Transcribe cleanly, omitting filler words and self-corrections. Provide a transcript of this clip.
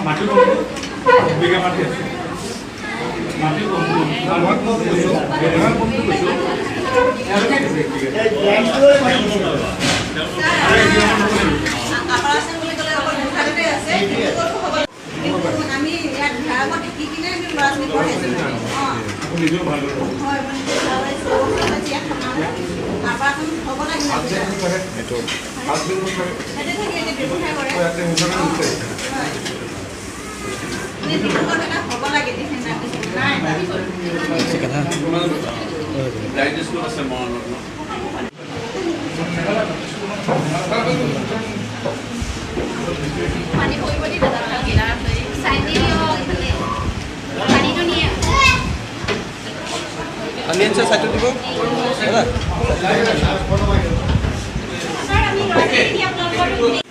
মাটি বন্ধু বিঘা মাটি আছে মাটি বন্ধু আমাৰ বন্ধু কৈছো বেলেগাৰ বন্ধু কৈছো এলকে দিছে আপাৰাছে বুলি ক'লে অকল মুখাতে আছে আমি ইয়াত ভাড়াত কি কিনে আমি ল'ৰা ছোৱালী পঢ়াই আছো আপুনি নিজেও ভাল হয় মানে ইয়াত থকালে আপাৰখন হ'ব লাগিব এইটো পাঁচ দিন বছৰ এতে থাকি এতে ব্যৱসায় কৰে ইয়াতে মুখাতে দিছে এটা হ'ব লাগে দেখেন না নাই ডাইজেস্ট কৰা আছে মন পানী পৰিব দি দাদা গিলাস লৈ চাই দিও ইফালে পানীটো নিয়ে আমি এনছে সাইটো দিব দাদা স্যার আমি লৰাই দি আপোনালোকৰ